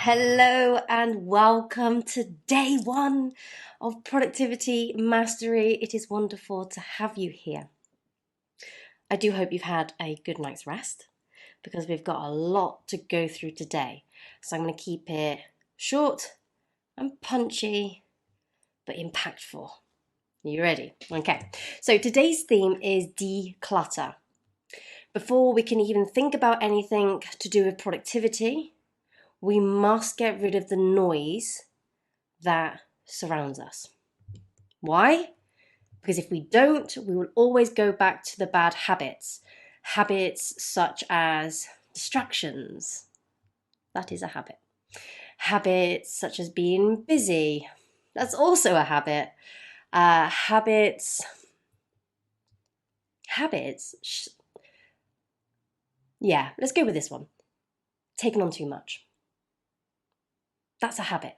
Hello and welcome to day one of Productivity Mastery. It is wonderful to have you here. I do hope you've had a good night's rest because we've got a lot to go through today. So I'm going to keep it short and punchy but impactful. Are you ready? Okay, so today's theme is declutter. Before we can even think about anything to do with productivity, we must get rid of the noise that surrounds us. Why? Because if we don't, we will always go back to the bad habits. Habits such as distractions. That is a habit. Habits such as being busy. That's also a habit. Habits. Yeah, let's go with this one. Taking on too much. That's a habit.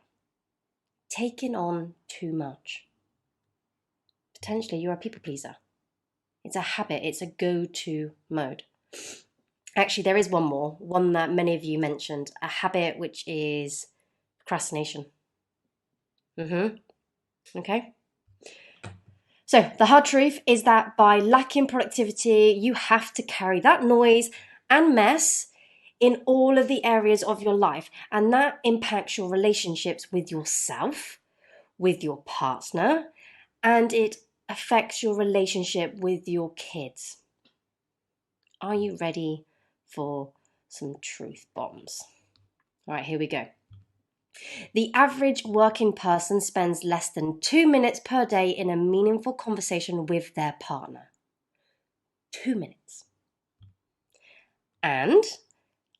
Taking on too much. Potentially you're a people pleaser. It's a habit. It's a go-to mode. Actually, there is one more, one that many of you mentioned, a habit which is procrastination. Okay. So the hard truth is that by lacking productivity, you have to carry that noise and mess in all of the areas of your life. And that impacts your relationships with yourself, with your partner, and it affects your relationship with your kids. Are you ready for some truth bombs? All right, here we go. The average working person spends less than 2 minutes per day in a meaningful conversation with their partner. 2 minutes. And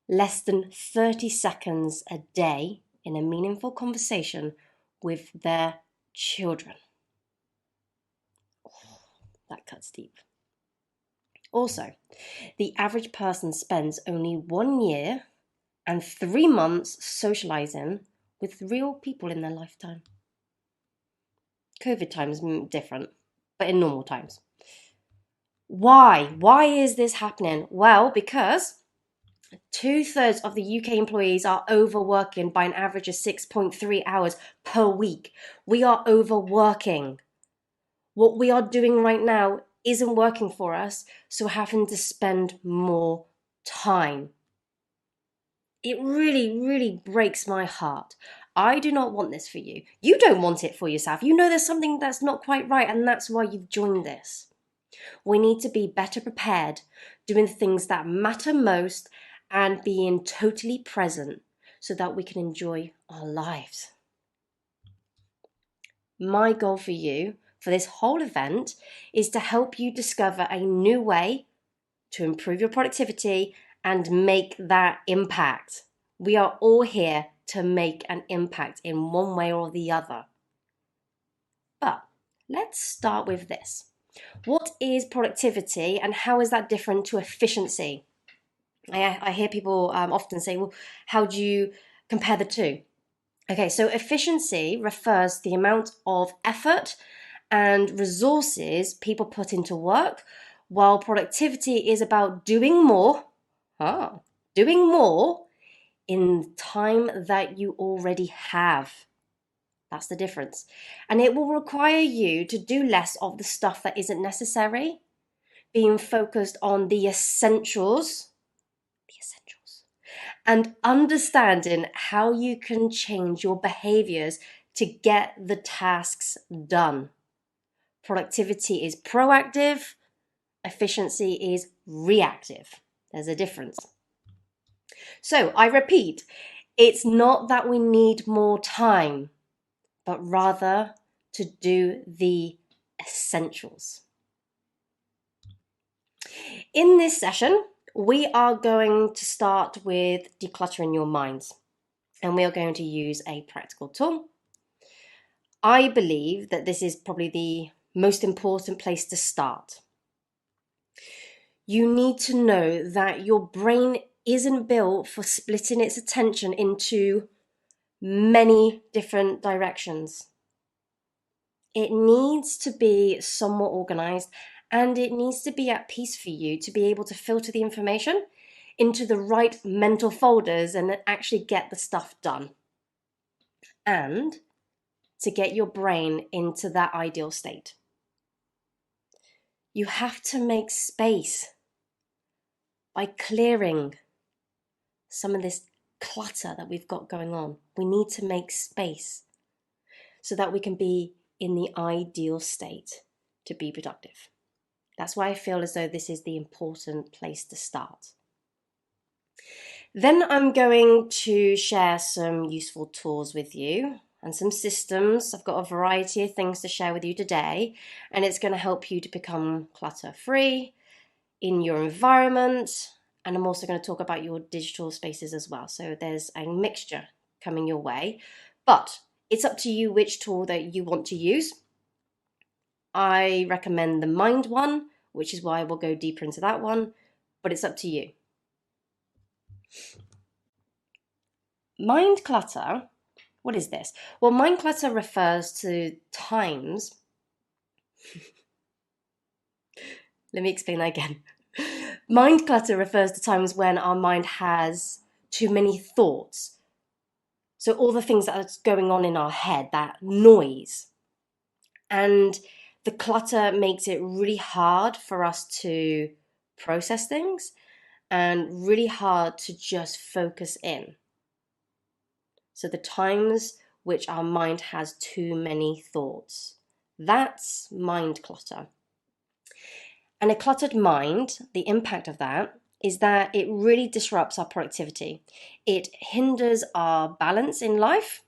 less than 30 seconds a day in a meaningful conversation with their children. Oh, that cuts deep. Also, the average person spends only 1 year and 3 months socializing with real people in their lifetime. COVID times different, but in normal times. Why? Why is this happening? Well, because 2/3 of the UK employees are overworking by an average of 6.3 hours per week. We are overworking. What we are doing right now isn't working for us, so we're having to spend more time. It really, really breaks my heart. I do not want this for you. You don't want it for yourself. You know there's something that's not quite right, and that's why you've joined this. We need to be better prepared, doing things that matter most and being totally present so that we can enjoy our lives. My goal for you for this whole event is to help you discover a new way to improve your productivity and make that impact. We are all here to make an impact in one way or the other. But let's start with this. What is productivity and how is that different to efficiency? I hear people often say, well, how do you compare the two? Okay, so efficiency refers to the amount of effort and resources people put into work, while productivity is about doing more, doing more in time that you already have. That's the difference. And it will require you to do less of the stuff that isn't necessary, being focused on the essentials, and understanding how you can change your behaviors to get the tasks done. Productivity is proactive, efficiency is reactive. There's a difference. So I repeat, it's not that we need more time, but rather to do the essentials. In this session, we are going to start with decluttering your minds, and we are going to use a practical tool. I believe that this is probably the most important place to start. You need to know that your brain isn't built for splitting its attention into many different directions. It needs to be somewhat organized and it needs to be at peace for you to be able to filter the information into the right mental folders and actually get the stuff done. And to get your brain into that ideal state, you have to make space by clearing some of this clutter that we've got going on. We need to make space so that we can be in the ideal state to be productive. That's why I feel as though this is the important place to start. Then I'm going to share some useful tools with you and some systems. I've got a variety of things to share with you today, and it's going to help you to become clutter-free in your environment. And I'm also going to talk about your digital spaces as well. So there's a mixture coming your way, but it's up to you which tool that you want to use. I recommend the Mind one, which is why we'll go deeper into that one, but it's up to you. Mind clutter, what is this? Well, mind clutter refers to times. Let me explain that again. Mind clutter refers to times when our mind has too many thoughts. So all the things that are going on in our head, that noise. And the clutter makes it really hard for us to process things and really hard to just focus in. So the times which our mind has too many thoughts, that's mind clutter. And a cluttered mind, the impact of that is that it really disrupts our productivity. It hinders our balance in life,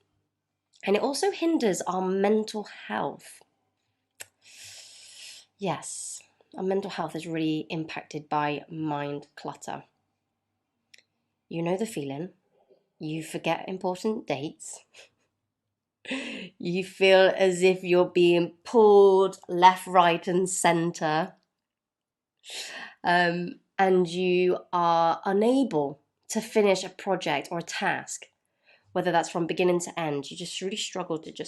and it also hinders our mental health. Yes, our mental health is really impacted by mind clutter. You know the feeling. You forget important dates. You feel as if you're being pulled left, right, and center. And you are unable to finish a project or a task, whether that's from beginning to end. You just really struggle to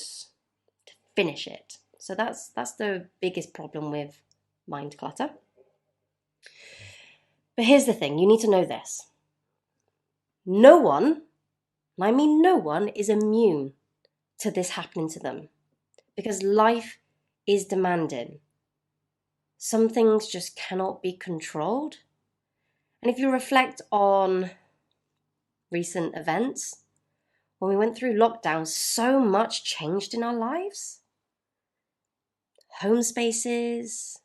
finish it. So that's the biggest problem with mind clutter. But here's the thing, you need to know this. No one, and I mean no one, is immune to this happening to them because life is demanding. Some things just cannot be controlled. And if you reflect on recent events, when we went through lockdown, so much changed in our lives. Home spaces,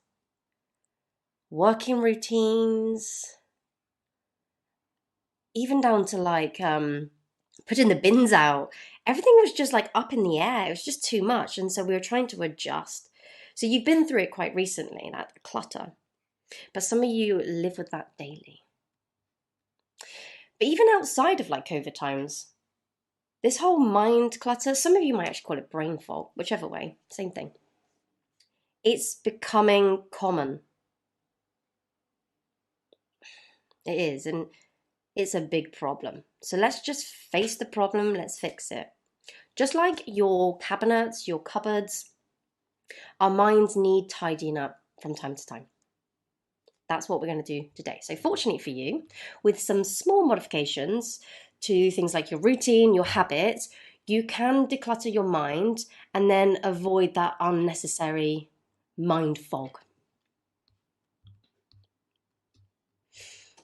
working routines, even down to putting the bins out. Everything was just like up in the air. It was just too much. And so we were trying to adjust. So you've been through it quite recently, that clutter. But some of you live with that daily. But even outside of COVID times, this whole mind clutter, some of you might actually call it brain fog, whichever way, same thing. It's becoming common. It is, and it's a big problem. So let's just face the problem, let's fix it. Just like your cabinets, your cupboards, our minds need tidying up from time to time. That's what we're going to do today. So fortunately for you, with some small modifications to things like your routine, your habits, you can declutter your mind and then avoid that unnecessary mind fog.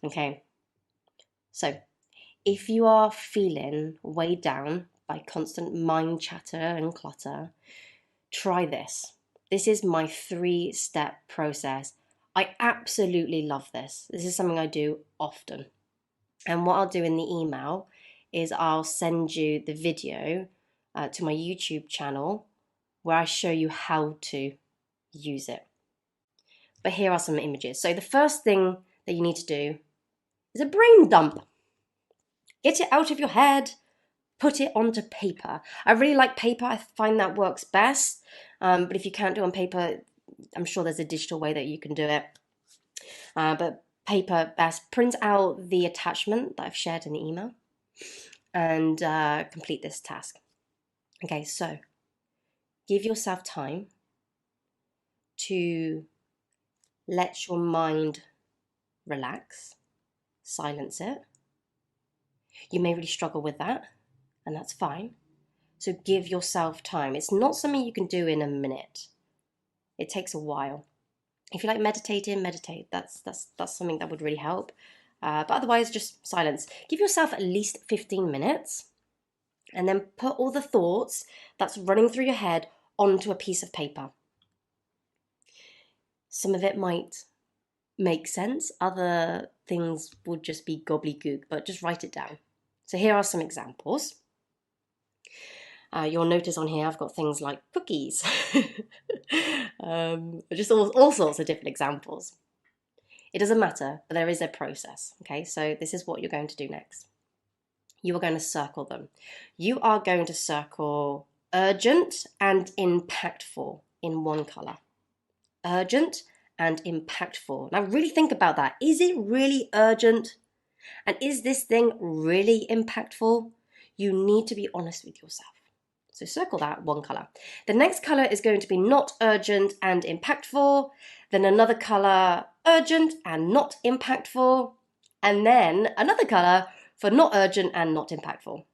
Okay, so if you are feeling weighed down by constant mind chatter and clutter, try this. This is my 3-step process. I absolutely love this. This is something I do often. And what I'll do in the email is I'll send you the video to my YouTube channel where I show you how to use it. But here are some images. So the first thing that you need to do is a brain dump. Get it out of your head, put it onto paper. I really like paper. I find that works best. But if you can't do it on paper, I'm sure there's a digital way that you can do it. But paper best. Print out the attachment that I've shared in the email and complete this task. Okay, so give yourself time to let your mind relax. silence it. You may really struggle with that, and that's fine. So give yourself time. It's not something you can do in a minute. It takes a while. If you like meditating, meditate. That's something that would really help. But otherwise, just silence. Give yourself at least 15 minutes and then put all the thoughts that's running through your head onto a piece of paper. Some of it might make sense. Other things would just be gobbledygook, but just write it down. So here are some examples. You'll notice on here I've got things like cookies. Just all sorts of different examples. It doesn't matter, but there is a process. Okay, so this is what you're going to do next. You are going to circle them. You are going to circle urgent and impactful in one color. Urgent and impactful. Now really think about that. Is it really urgent? And is this thing really impactful? You need to be honest with yourself. So circle that, one color. The next color is going to be not urgent and impactful. Then another color, urgent and not impactful. And then another color for not urgent and not impactful.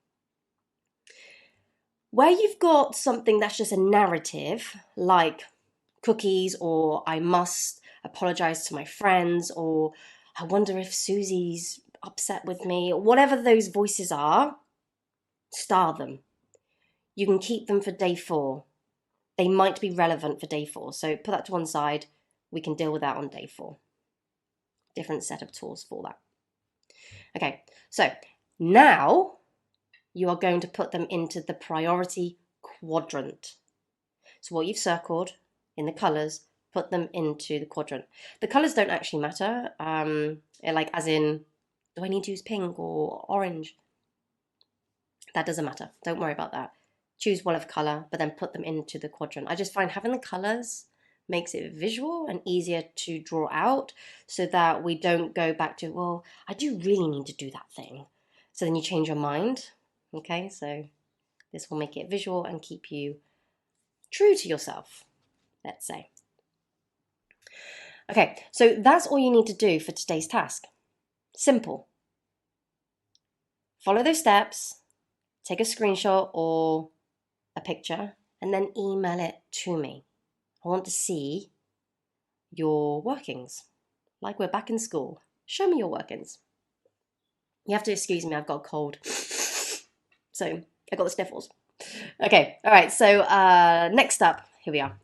Where you've got something that's just a narrative, like cookies, or I must apologize to my friends, or I wonder if Susie's upset with me, or whatever those voices are, star them. You can keep them for day 4. They might be relevant for day 4. So put that to one side. We can deal with that on day 4. Different set of tools for that. Okay, so now you are going to put them into the priority quadrant. So what you've circled in the colors, put them into the quadrant. The colors don't actually matter. Like as in, do I need to use pink or orange? That doesn't matter. Don't worry about that. Choose whatever color, but then put them into the quadrant. I just find having the colors makes it visual and easier to draw out so that we don't go back to, well, I do really need to do that thing. So then you change your mind. Okay, so this will make it visual and keep you true to yourself, let's say. Okay, so that's all you need to do for today's task. Simple. Follow those steps, take a screenshot or a picture, and then email it to me. I want to see your workings. Like we're back in school. Show me your workings. You have to excuse me, I've got a cold. So I got the sniffles. Okay, all right, so next up, here we are.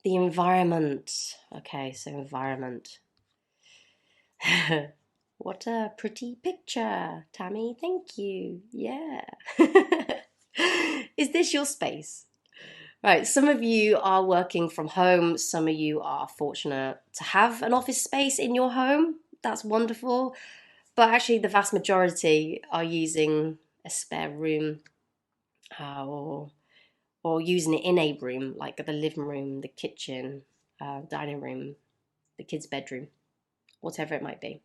The environment. Okay, so environment. What a pretty picture, Tammy. Thank you. Yeah. Is this your space? Right, some of you are working from home. Some of you are fortunate to have an office space in your home. That's wonderful. But actually, the vast majority are using a spare room or using it in a room, like the living room, the kitchen, dining room, the kids' bedroom, whatever it might be.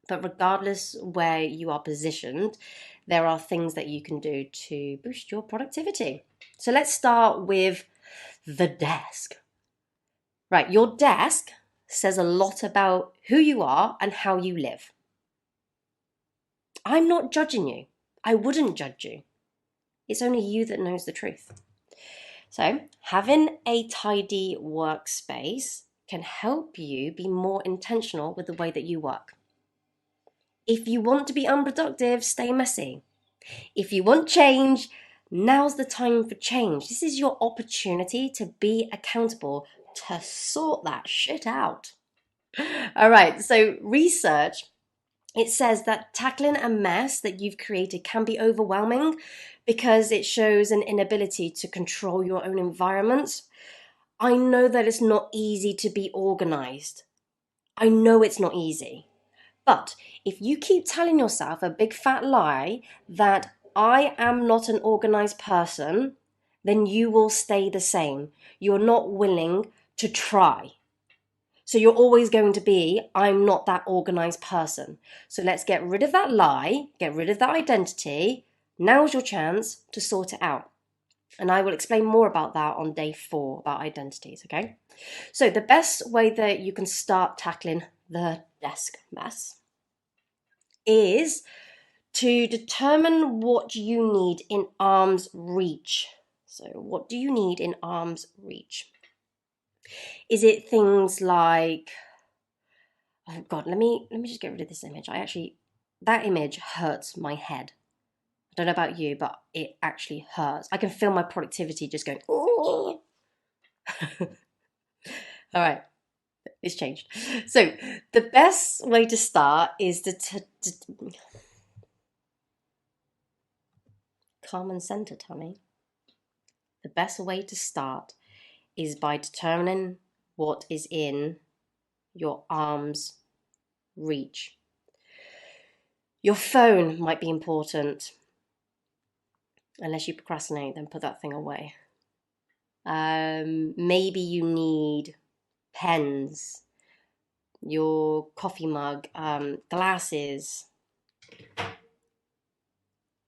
But regardless where you are positioned, there are things that you can do to boost your productivity. So let's start with the desk. Right, your desk says a lot about who you are and how you live. I'm not judging you. I wouldn't judge you. It's only you that knows the truth. So having a tidy workspace can help you be more intentional with the way that you work. If you want to be unproductive, stay messy. If you want change, now's the time for change. This is your opportunity to be accountable, to sort that shit out. All right, so research, it says that tackling a mess that you've created can be overwhelming because it shows an inability to control your own environment. I know that it's not easy to be organized. I know it's not easy. But if you keep telling yourself a big fat lie that I am not an organized person, then you will stay the same. You're not willing to try. So you're always going to be, I'm not that organized person. So let's get rid of that lie, get rid of that identity. Now's your chance to sort it out. And I will explain more about that on day 4, about identities, okay? So the best way that you can start tackling the desk mess is to determine what you need in arm's reach. So what do you need in arm's reach? Is it things like, oh God, let me just get rid of this image. That image hurts my head. I don't know about you, but it actually hurts. I can feel my productivity just going, oh. All right, it's changed. So the best way to start is to calm and centered, honey. The best way to start is by determining what is in your arm's reach. Your phone might be important. Unless you procrastinate, then put that thing away. Maybe you need pens, your coffee mug, glasses.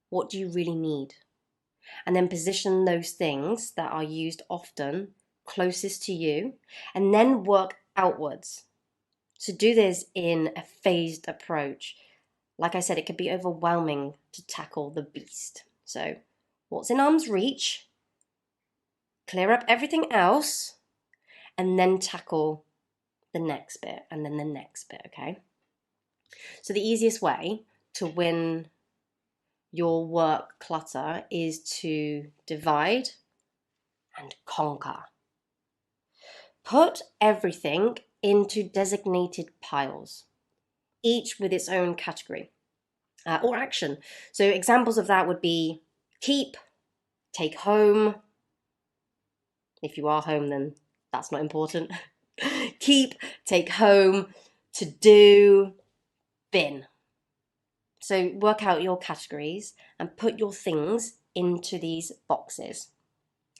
What do you really need? And then position those things that are used often closest to you, and then work outwards. So do this in a phased approach. Like I said, it could be overwhelming to tackle the beast. So what's in arm's reach? Clear up everything else, and then tackle the next bit, and then the next bit, okay? So the easiest way to win your work clutter is to divide and conquer. Put everything into designated piles, each with its own category or action. So examples of that would be keep, take home. If you are home, then that's not important. Keep, take home, to do, bin. So work out your categories and put your things into these boxes.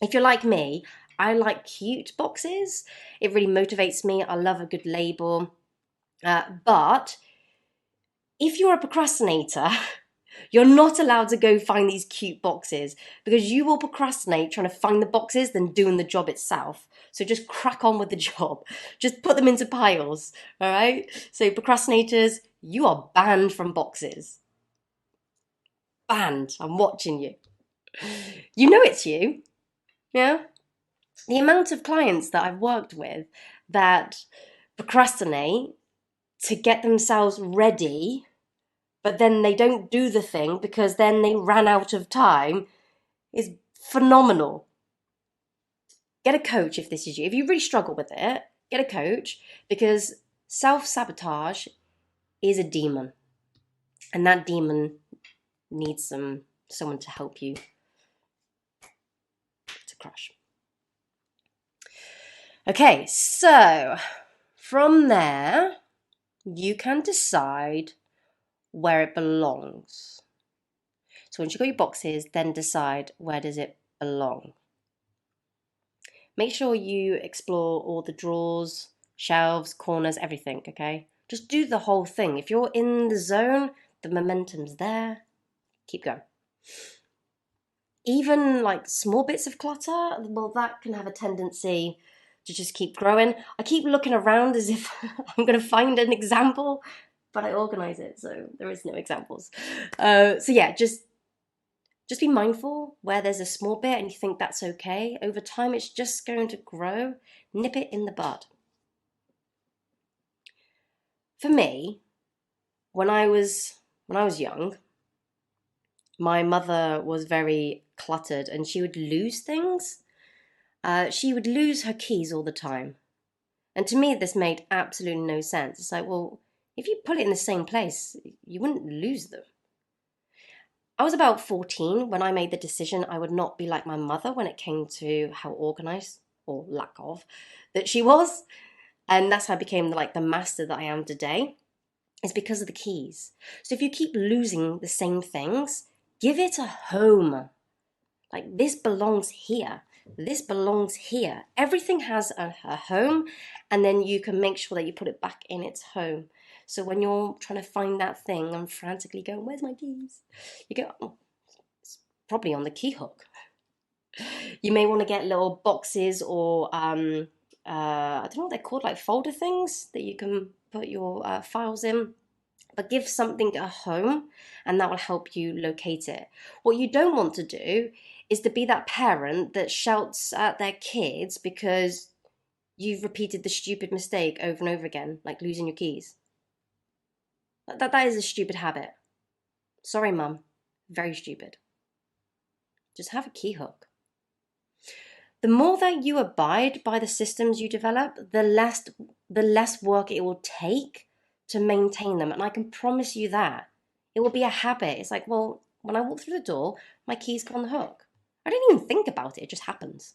If you're like me, I like cute boxes. It really motivates me. I love a good label. But if you're a procrastinator, you're not allowed to go find these cute boxes because you will procrastinate trying to find the boxes than doing the job itself. So just crack on with the job. Just put them into piles, all right? So procrastinators, you are banned from boxes. Banned. I'm watching you. You know it's you. Yeah? The amount of clients that I've worked with that procrastinate to get themselves ready, but then they don't do the thing because then they ran out of time is phenomenal. Get a coach if this is you. If you really struggle with it, get a coach because self-sabotage is a demon. And that demon needs someone to help you to crush. Okay, so from there, you can decide where it belongs. So once you've got your boxes, then decide where does it belong. Make sure you explore all the drawers, shelves, corners, everything, okay? Just do the whole thing. If you're in the zone, the momentum's there. Keep going. Even like small bits of clutter, well, that can have a tendency to just keep growing. I keep looking around as if I'm going to find an example, but I organize it, so there is no examples. So yeah, just be mindful where there's a small bit and you think that's okay. Over time, it's just going to grow. Nip it in the bud. For me, when I was young, my mother was very cluttered and she would lose things. She would lose her keys all the time. And to me, this made absolutely no sense. It's like, well, if you put it in the same place, you wouldn't lose them. I was about 14 when I made the decision I would not be like my mother when it came to how organized, or lack of, that she was. And that's how I became like the master that I am today. It's because of the keys. So if you keep losing the same things, give it a home. Like this belongs here. This belongs here. Everything has a home, and then you can make sure that you put it back in its home. So when you're trying to find that thing and frantically going, where's my keys? You go, oh, it's probably on the key hook. You may want to get little boxes or I don't know what they're called, like folder things that you can put your files in. but give something a home, and that will help you locate it. What you don't want to do is to be that parent that shouts at their kids because you've repeated the stupid mistake over and over again, like losing your keys. That is a stupid habit. Sorry, mum. Very stupid. Just have a key hook. The more that you abide by the systems you develop, the less work it will take to maintain them. And I can promise you that. It will be a habit. It's like, well, when I walk through the door, my keys go on the hook. I don't even think about it. It just happens.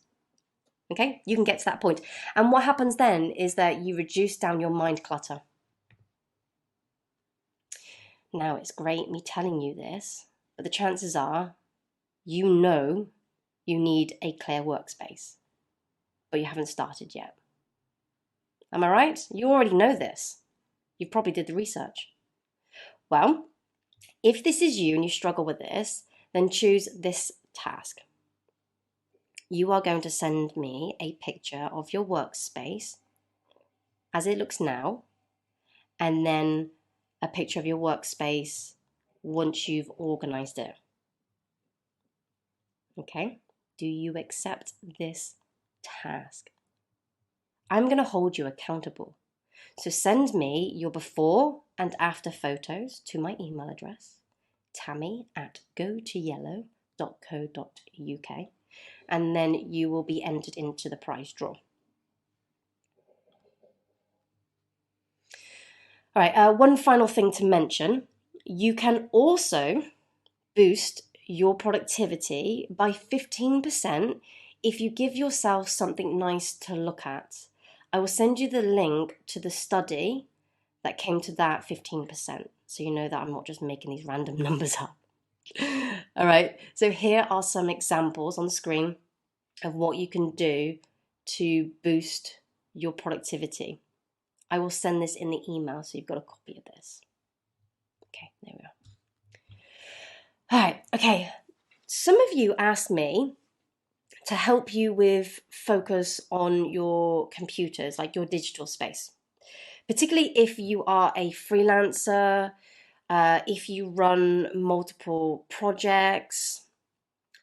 Okay? You can get to that point. And what happens then is that you reduce down your mind clutter. Now, it's great me telling you this, but the chances are you know you need a clear workspace, but you haven't started yet. Am I right? You already know this. You probably did the research. Well, if this is you and you struggle with this, then choose this task. You are going to send me a picture of your workspace as it looks now, and then a picture of your workspace once you've organized it. Okay? Do you accept this task? I'm going to hold you accountable. So send me your before and after photos to my email address, tammy@gotoyellow.co.uk, and then you will be entered into the prize draw. All right, one final thing to mention. You can also boost your productivity by 15% if you give yourself something nice to look at. I will send you the link to the study that came to that 15%, so you know that I'm not just making these random numbers up. All right, so here are some examples on the screen of what you can do to boost your productivity. I will send this in the email, so you've got a copy of this. Okay, there we are. All right, okay. Some of you asked me to help you with focus on your computers, like your digital space. Particularly if you are a freelancer, if you run multiple projects,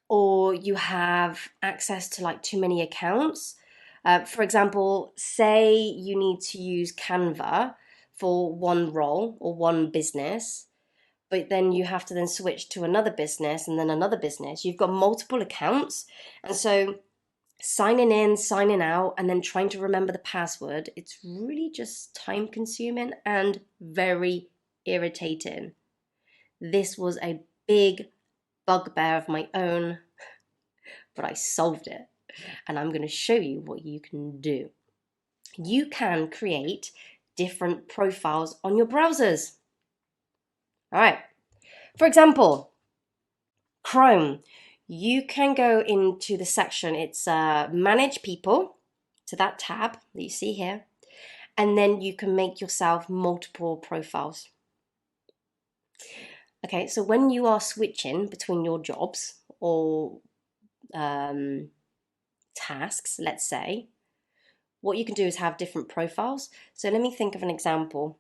or you have access to like too many accounts. For example, say you need to use Canva for one role or one business, but then you have to then switch to another business and then another business. You've got multiple accounts. And so signing in, signing out, and then trying to remember the password, it's really just time consuming and very irritating. This was a big bugbear of my own, but I solved it. And I'm going to show you what you can do. You can create different profiles on your browsers. All right. For example, Chrome. You can go into the section, it's Manage People, to that tab that you see here, and then you can make yourself multiple profiles. Okay, so when you are switching between your jobs or tasks, let's say, what you can do is have different profiles. So let me think of an example.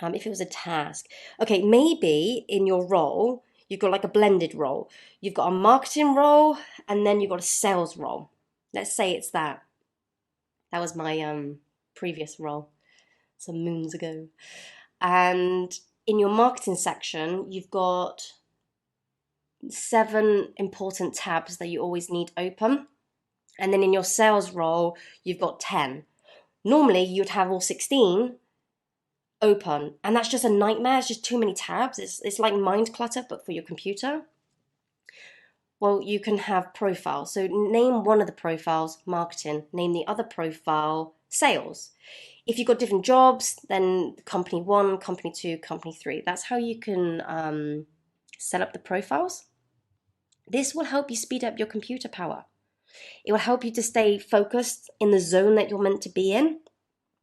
If it was a task, okay, maybe in your role, you've got like a blended role. You've got a marketing role and then you've got a sales role. Let's say it's that. That was my previous role some moons ago. And in your marketing section, you've got 7 important tabs that you always need open. And then in your sales role, you've got 10. Normally, you'd have all 16 open, and that's just a nightmare. It's just too many tabs. It's like mind clutter, but for your computer. Well, you can have profiles. So name one of the profiles marketing, name the other profile sales. If you've got different jobs, then company 1, company 2, company 3. That's how you can set up the profiles. This will help you speed up your computer power. It will help you to stay focused in the zone that you're meant to be in.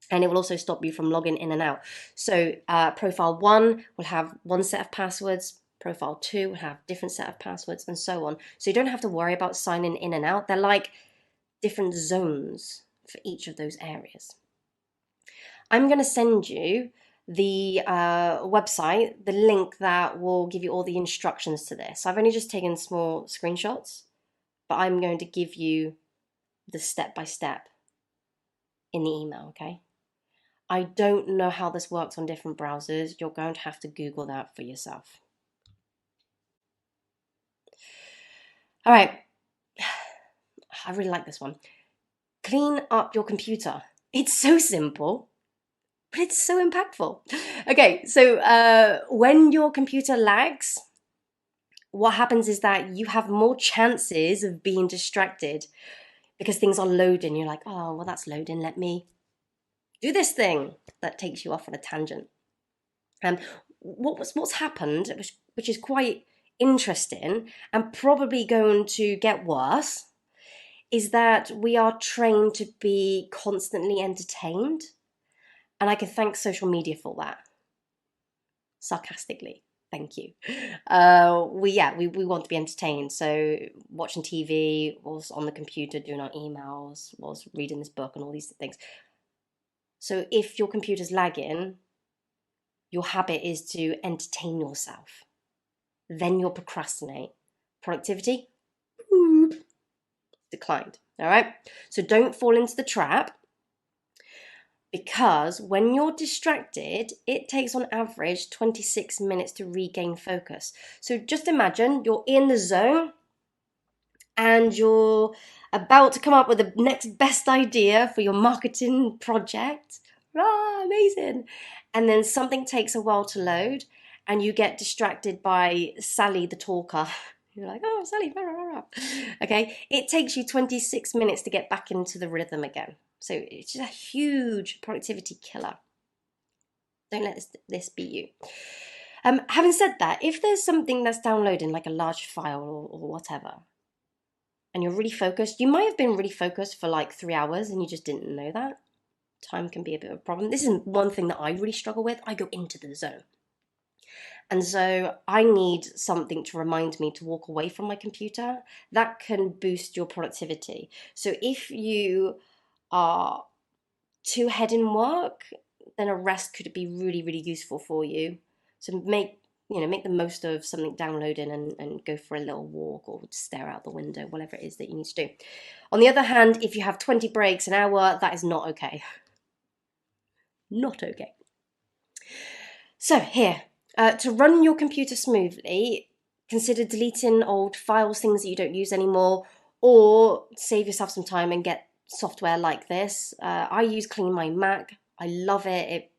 And it will also stop you from logging in and out. So profile 1 will have one set of passwords. Profile 2 will have different set of passwords, and so on. So you don't have to worry about signing in and out. They're like different zones for each of those areas. I'm going to send you the website, the link that will give you all the instructions to this. I've only just taken small screenshots, but I'm going to give you the step-by-step in the email, okay? I don't know how this works on different browsers. You're going to have to Google that for yourself. All right. I really like this one. Clean up your computer. It's so simple, but it's so impactful. Okay, so when your computer lags, what happens is that you have more chances of being distracted because things are loading. You're like, oh, well, that's loading. Let me do this thing that takes you off on a tangent. What's happened, which is quite interesting and probably going to get worse, is that we are trained to be constantly entertained. And I can thank social media for that. Sarcastically, thank you. We want to be entertained. So watching TV, was on the computer doing our emails, was reading this book and all these things. So if your computer's lagging, your habit is to entertain yourself. Then you'll procrastinate. Productivity, declined. All right. So don't fall into the trap, because when you're distracted, it takes on average 26 minutes to regain focus. So just imagine you're in the zone and you're about to come up with the next best idea for your marketing project. Ah, amazing. And then something takes a while to load and you get distracted by Sally the talker. You're like, oh, Sally. Okay, it takes you 26 minutes to get back into the rhythm again. So it's just a huge productivity killer. Don't let this be you. Having said that, if there's something that's downloading, like a large file or whatever, and you're really focused, you might have been really focused for like 3 hours and you just didn't know that. Time can be a bit of a problem. This is one thing that I really struggle with. I go into the zone. And so I need something to remind me to walk away from my computer. That can boost your productivity. So if you are too head in work, then a rest could be really, really useful for you. So make the most of something downloading and go for a little walk or stare out the window, whatever it is that you need to do. On the other hand, if you have 20 breaks an hour, that is not okay. Not okay. So here, to run your computer smoothly, consider deleting old files, things that you don't use anymore, or save yourself some time and get software like this. I use Clean My Mac. I love it. It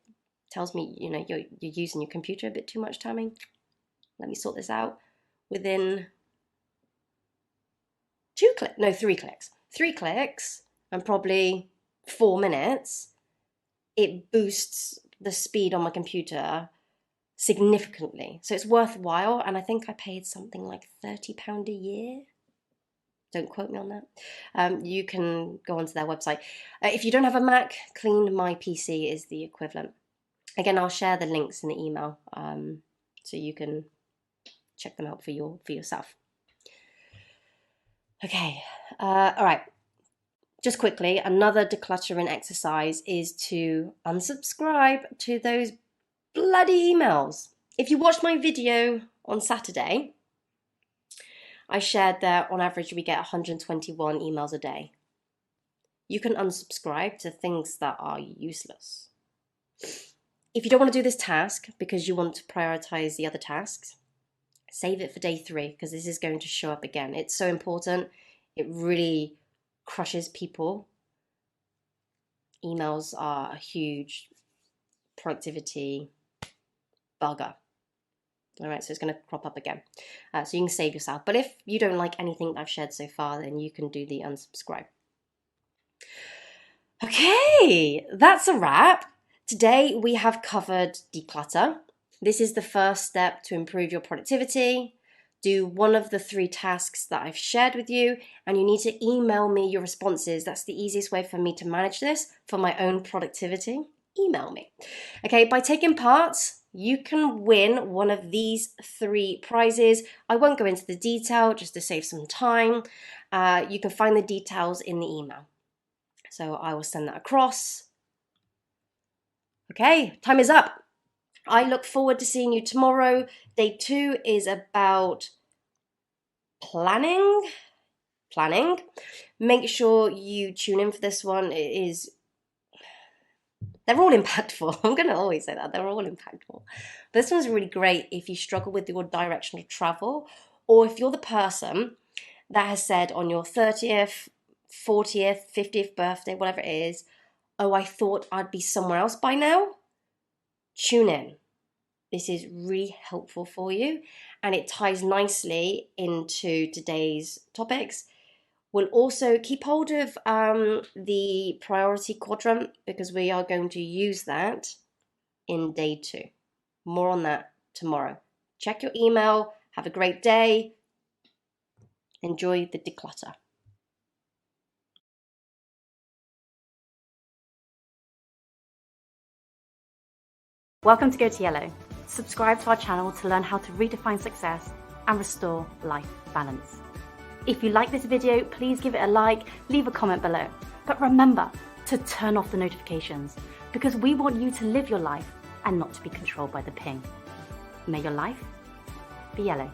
tells me, you're using your computer a bit too much, Tammy. Let me sort this out. Within 3 clicks. 3 clicks and probably 4 minutes, it boosts the speed on my computer significantly. So it's worthwhile, and I think I paid something like £30 a year. Don't quote me on that. You can go onto their website. If you don't have a Mac, Clean My PC is the equivalent. Again, I'll share the links in the email, so you can check them out for yourself. Okay, all right. Just quickly, another decluttering exercise is to unsubscribe to those bloody emails. If you watched my video on Saturday, I shared that on average we get 121 emails a day. You can unsubscribe to things that are useless. If you don't want to do this task because you want to prioritize the other tasks, save it for day 3, because this is going to show up again. It's so important. It really crushes people. Emails are a huge productivity bugger. All right, so it's going to crop up again. So you can save yourself. But if you don't like anything I've shared so far, then you can do the unsubscribe. Okay, that's a wrap. Today we have covered declutter. This is the first step to improve your productivity. Do one of the 3 tasks that I've shared with you, and you need to email me your responses. That's the easiest way for me to manage this for my own productivity. Email me. Okay, by taking part, you can win one of these 3 prizes. I won't go into the detail just to save some time. You can find the details in the email. So I will send that across. Okay, time is up. I look forward to seeing you tomorrow. Day 2 is about planning. Make sure you tune in for this one. They're all impactful. I'm going to always say that. They're all impactful. This one's really great if you struggle with your direction of travel, or if you're the person that has said on your 30th, 40th, 50th birthday, whatever it is, oh, I thought I'd be somewhere else by now. Tune in. This is really helpful for you, and it ties nicely into today's topics. We'll also keep hold of the priority quadrant, because we are going to use that in day 2. More on that tomorrow. Check your email. Have a great day. Enjoy the declutter. Welcome to Go to Yellow. Subscribe to our channel to learn how to redefine success and restore life balance. If you like this video, please give it a like, leave a comment below. But remember to turn off the notifications, because we want you to live your life and not to be controlled by the ping. May your life be yellow.